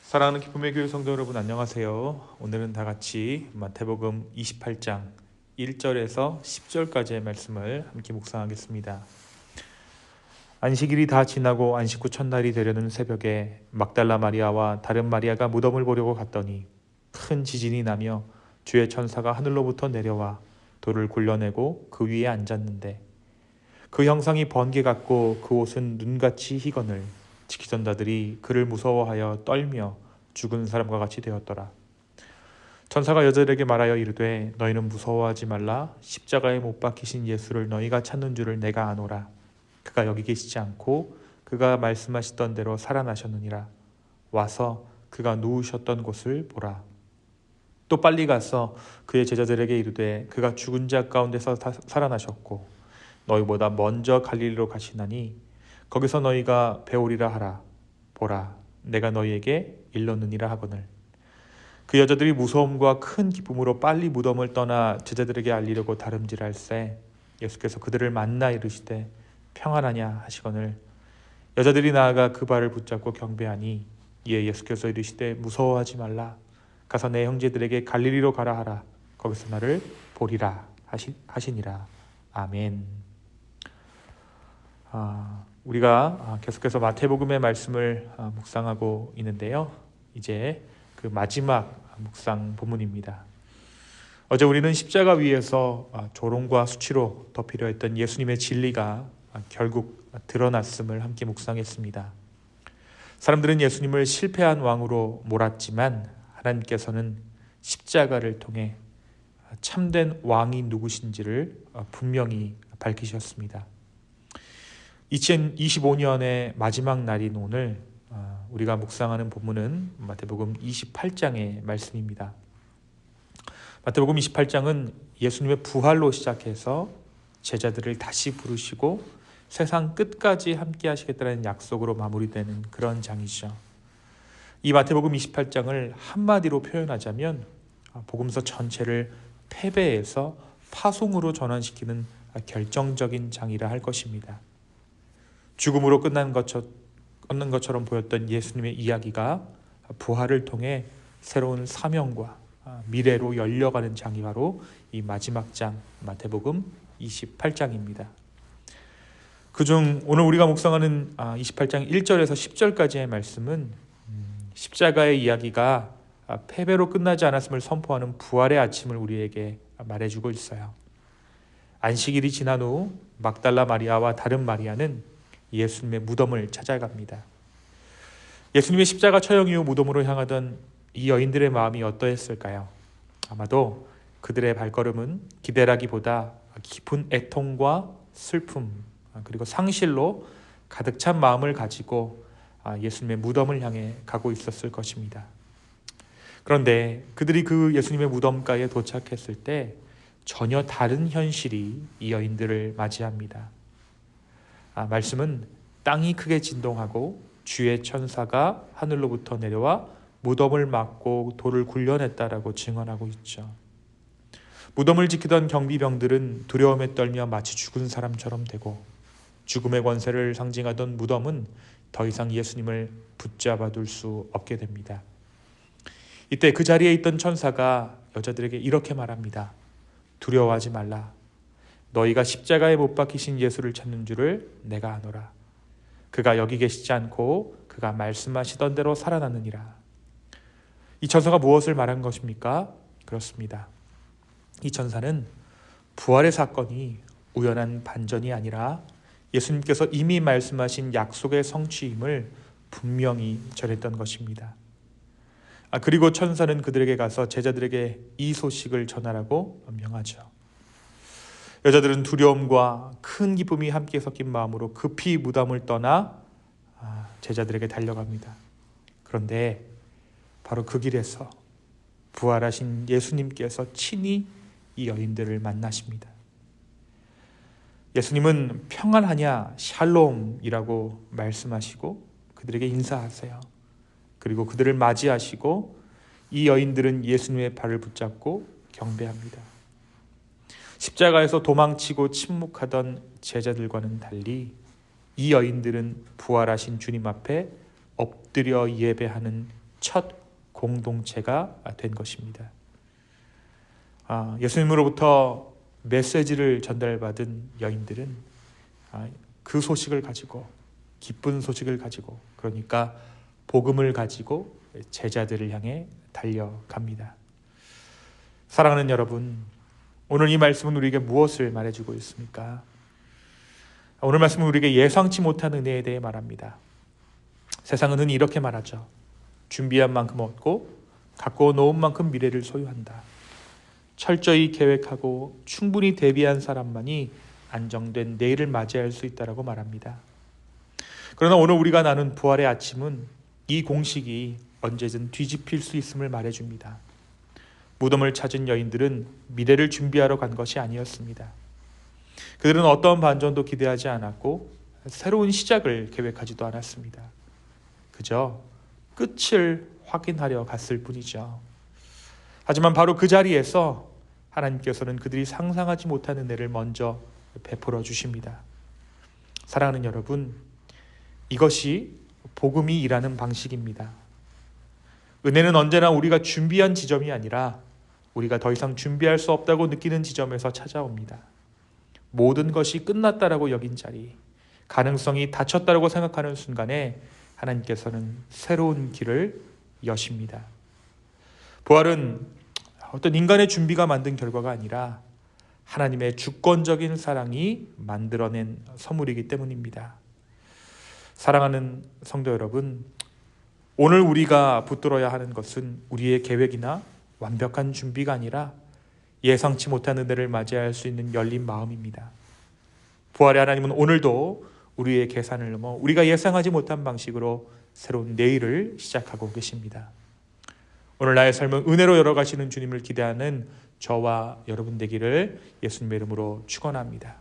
사랑하는 기쁨의 교회 성도 여러분, 안녕하세요. 오늘은 다 같이 마태복음 28장 1절에서 10절까지의 말씀을 함께 묵상하겠습니다. 안식일이 다 지나고 안식 후 첫날이 되려는 새벽에 막달라 마리아와 다른 마리아가 무덤을 보려고 갔더니 큰 지진이 나며 주의 천사가 하늘로부터 내려와 돌을 굴려내고 그 위에 앉았는데 그 형상이 번개 같고 그 옷은 눈같이 희거늘 지키던 자들이 그를 무서워하여 떨며 죽은 사람과 같이 되었더라. 천사가 여자들에게 말하여 이르되 너희는 무서워하지 말라. 십자가에 못 박히신 예수를 너희가 찾는 줄을 내가 아노라. 그가 여기 계시지 않고 그가 말씀하시던 대로 살아나셨느니라. 와서 그가 누우셨던 곳을 보라. 또 빨리 가서 그의 제자들에게 이르되 그가 죽은 자 가운데서 살아나셨고 너희보다 먼저 갈릴리로 가시나니 거기서 너희가 배우리라 하라. 보라, 내가 너희에게 일렀느니라 하거늘. 그 여자들이 무서움과 큰 기쁨으로 빨리 무덤을 떠나 제자들에게 알리려고 다름질할새 예수께서 그들을 만나 이르시되 평안하냐 하시거늘. 여자들이 나아가 그 발을 붙잡고 경배하니 이에 예수께서 이르시되 무서워하지 말라. 가서 내 형제들에게 갈릴리로 가라 하라. 거기서 나를 보리라 하시니라. 아멘. 우리가 계속해서 마태복음의 말씀을 묵상하고 있는데요. 이제 그 마지막 묵상 본문입니다. 어제 우리는 십자가 위에서 조롱과 수치로 덮이려 했던 예수님의 진리가 결국 드러났음을 함께 묵상했습니다. 사람들은 예수님을 실패한 왕으로 몰았지만 하나님께서는 십자가를 통해 참된 왕이 누구신지를 분명히 밝히셨습니다. 2025년의 마지막 날인 오늘 우리가 묵상하는 본문은 마태복음 28장의 말씀입니다. 마태복음 28장은 예수님의 부활로 시작해서 제자들을 다시 부르시고 세상 끝까지 함께 하시겠다는 약속으로 마무리되는 그런 장이죠. 이 마태복음 28장을 한마디로 표현하자면 복음서 전체를 패배해서 파송으로 전환시키는 결정적인 장이라 할 것입니다. 죽음으로 끝난 것처럼 보였던 예수님의 이야기가 부활을 통해 새로운 사명과 미래로 열려가는 장이 바로 이 마지막 장 마태복음 28장입니다. 그중 오늘 우리가 묵상하는 28장 1절에서 10절까지의 말씀은 십자가의 이야기가 패배로 끝나지 않았음을 선포하는 부활의 아침을 우리에게 말해주고 있어요. 안식일이 지난 후 막달라 마리아와 다른 마리아는 예수님의 무덤을 찾아갑니다. 예수님의 십자가 처형 이후 무덤으로 향하던 이 여인들의 마음이 어떠했을까요? 아마도 그들의 발걸음은 기대라기보다 깊은 애통과 슬픔 그리고 상실로 가득 찬 마음을 가지고 예수님의 무덤을 향해 가고 있었을 것입니다. 그런데 그들이 그 예수님의 무덤가에 도착했을 때 전혀 다른 현실이 이 여인들을 맞이합니다. 말씀은 땅이 크게 진동하고 주의 천사가 하늘로부터 내려와 무덤을 막고 돌을 굴려냈다라고 증언하고 있죠. 무덤을 지키던 경비병들은 두려움에 떨며 마치 죽은 사람처럼 되고 죽음의 권세를 상징하던 무덤은 더 이상 예수님을 붙잡아 둘 수 없게 됩니다. 이때 그 자리에 있던 천사가 여자들에게 이렇게 말합니다. 두려워하지 말라. 너희가 십자가에 못 박히신 예수를 찾는 줄을 내가 아노라. 그가 여기 계시지 않고 그가 말씀하시던 대로 살아났느니라. 이 천사가 무엇을 말한 것입니까? 그렇습니다. 이 천사는 부활의 사건이 우연한 반전이 아니라 예수님께서 이미 말씀하신 약속의 성취임을 분명히 전했던 것입니다. 그리고 천사는 그들에게 가서 제자들에게 이 소식을 전하라고 명하죠. 여자들은 두려움과 큰 기쁨이 함께 섞인 마음으로 급히 무덤을 떠나 제자들에게 달려갑니다. 그런데 바로 그 길에서 부활하신 예수님께서 친히 이 여인들을 만나십니다. 예수님은 평안하냐 샬롬이라고 말씀하시고 그들에게 인사하세요. 그리고 그들을 맞이하시고 이 여인들은 예수님의 발을 붙잡고 경배합니다. 십자가에서 도망치고 침묵하던 제자들과는 달리 이 여인들은 부활하신 주님 앞에 엎드려 예배하는 첫 공동체가 된 것입니다. 예수님으로부터 메시지를 전달받은 여인들은 그 소식을 가지고, 기쁜 소식을 가지고, 그러니까 복음을 가지고 제자들을 향해 달려갑니다. 사랑하는 여러분, 오늘 이 말씀은 우리에게 무엇을 말해주고 있습니까? 오늘 말씀은 우리에게 예상치 못한 은혜에 대해 말합니다. 세상은 흔히 이렇게 말하죠. 준비한 만큼 얻고 갖고 놓은 만큼 미래를 소유한다. 철저히 계획하고 충분히 대비한 사람만이 안정된 내일을 맞이할 수 있다고 말합니다. 그러나 오늘 우리가 나눈 부활의 아침은 이 공식이 언제든 뒤집힐 수 있음을 말해줍니다. 무덤을 찾은 여인들은 미래를 준비하러 간 것이 아니었습니다. 그들은 어떤 반전도 기대하지 않았고 새로운 시작을 계획하지도 않았습니다. 그저 끝을 확인하려 갔을 뿐이죠. 하지만 바로 그 자리에서 하나님께서는 그들이 상상하지 못한 은혜를 먼저 베풀어 주십니다. 사랑하는 여러분, 이것이 복음이 일하는 방식입니다. 은혜는 언제나 우리가 준비한 지점이 아니라 우리가 더 이상 준비할 수 없다고 느끼는 지점에서 찾아옵니다. 모든 것이 끝났다라고 여긴 자리, 가능성이 닫혔다라고 생각하는 순간에 하나님께서는 새로운 길을 여십니다. 부활은 어떤 인간의 준비가 만든 결과가 아니라 하나님의 주권적인 사랑이 만들어낸 선물이기 때문입니다. 사랑하는 성도 여러분, 오늘 우리가 붙들어야 하는 것은 우리의 계획이나 완벽한 준비가 아니라 예상치 못한 은혜를 맞이할 수 있는 열린 마음입니다. 부활의 하나님은 오늘도 우리의 계산을 넘어 우리가 예상하지 못한 방식으로 새로운 내일을 시작하고 계십니다. 오늘 나의 삶은 은혜로 열어가시는 주님을 기대하는 저와 여러분 되기를 예수님의 이름으로 축원합니다.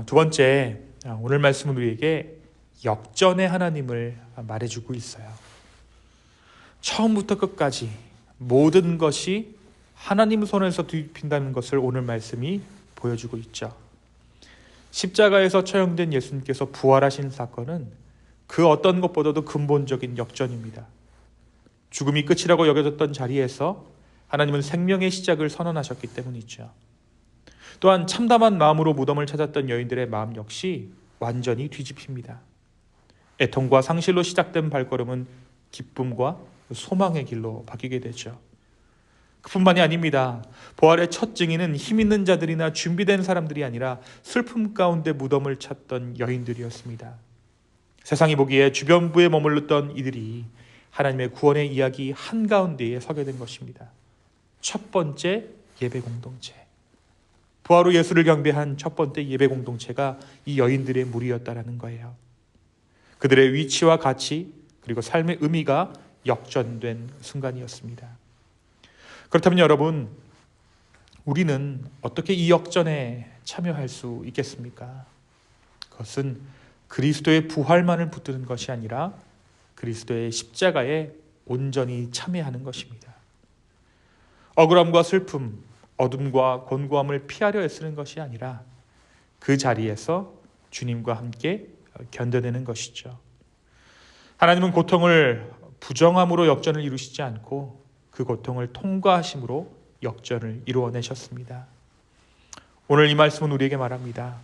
두 번째, 오늘 말씀은 우리에게 역전의 하나님을 말해주고 있어요. 처음부터 끝까지 모든 것이 하나님 손에서 뒤집힌다는 것을 오늘 말씀이 보여주고 있죠. 십자가에서 처형된 예수님께서 부활하신 사건은 그 어떤 것보다도 근본적인 역전입니다. 죽음이 끝이라고 여겨졌던 자리에서 하나님은 생명의 시작을 선언하셨기 때문이죠. 또한 참담한 마음으로 무덤을 찾았던 여인들의 마음 역시 완전히 뒤집힙니다. 애통과 상실로 시작된 발걸음은 기쁨과 소망의 길로 바뀌게 되죠. 그뿐만이 아닙니다. 부활의 첫 증인은 힘 있는 자들이나 준비된 사람들이 아니라 슬픔 가운데 무덤을 찾던 여인들이었습니다. 세상이 보기에 주변부에 머물렀던 이들이 하나님의 구원의 이야기 한가운데에 서게 된 것입니다. 첫 번째 예배 공동체. 부활 후 예수를 경배한 첫 번째 예배 공동체가 이 여인들의 무리였다라는 거예요. 그들의 위치와 가치 그리고 삶의 의미가 역전된 순간이었습니다. 그렇다면 여러분, 우리는 어떻게 이 역전에 참여할 수 있겠습니까? 그것은 그리스도의 부활만을 붙드는 것이 아니라 그리스도의 십자가에 온전히 참여하는 것입니다. 억울함과 슬픔, 어둠과 곤고함을 피하려 애쓰는 것이 아니라 그 자리에서 주님과 함께 견뎌내는 것이죠. 하나님은 고통을 부정함으로 역전을 이루시지 않고 그 고통을 통과하심으로 역전을 이루어내셨습니다. 오늘 이 말씀은 우리에게 말합니다.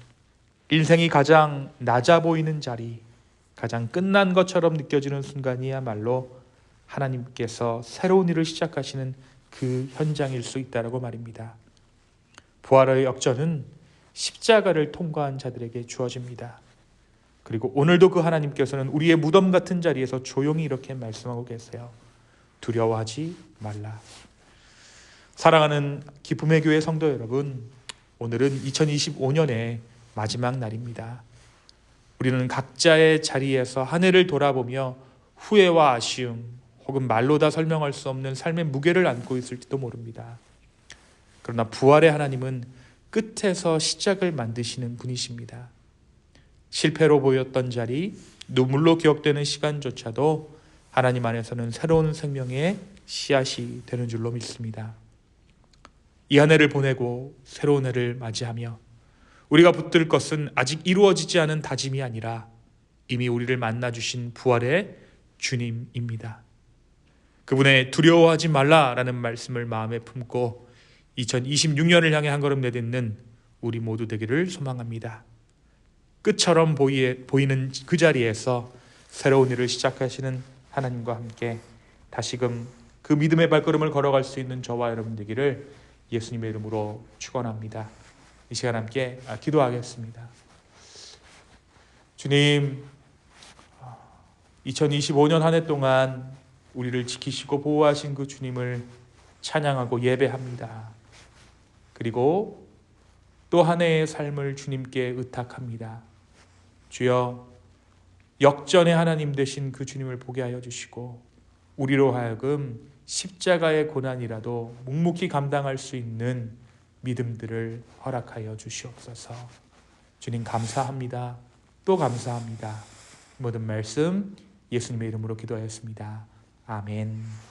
인생이 가장 낮아 보이는 자리, 가장 끝난 것처럼 느껴지는 순간이야말로 하나님께서 새로운 일을 시작하시는 그 현장일 수 있다고 말입니다. 부활의 역전은 십자가를 통과한 자들에게 주어집니다. 그리고 오늘도 그 하나님께서는 우리의 무덤 같은 자리에서 조용히 이렇게 말씀하고 계세요. 두려워하지 말라. 사랑하는 기쁨의 교회 성도 여러분, 오늘은 2025년의 마지막 날입니다. 우리는 각자의 자리에서 한 해를 돌아보며 후회와 아쉬움 혹은 말로 다 설명할 수 없는 삶의 무게를 안고 있을지도 모릅니다. 그러나 부활의 하나님은 끝에서 시작을 만드시는 분이십니다. 실패로 보였던 자리, 눈물로 기억되는 시간조차도 하나님 안에서는 새로운 생명의 씨앗이 되는 줄로 믿습니다. 이 한 해를 보내고 새로운 해를 맞이하며 우리가 붙들 것은 아직 이루어지지 않은 다짐이 아니라 이미 우리를 만나주신 부활의 주님입니다. 그분의 두려워하지 말라라는 말씀을 마음에 품고 2026년을 향해 한 걸음 내딛는 우리 모두 되기를 소망합니다. 끝처럼 보이는 그 자리에서 새로운 일을 시작하시는 하나님과 함께 다시금 그 믿음의 발걸음을 걸어갈 수 있는 저와 여러분 되기를 예수님의 이름으로 축원합니다. 이 시간 함께 기도하겠습니다. 주님, 2025년 한 해 동안 우리를 지키시고 보호하신 그 주님을 찬양하고 예배합니다. 그리고 또 한 해의 삶을 주님께 의탁합니다. 주여, 역전의 하나님 되신 그 주님을 보게 하여 주시고 우리로 하여금 십자가의 고난이라도 묵묵히 감당할 수 있는 믿음들을 허락하여 주시옵소서. 주님 감사합니다. 또 감사합니다. 모든 말씀 예수님의 이름으로 기도하였습니다. 아멘.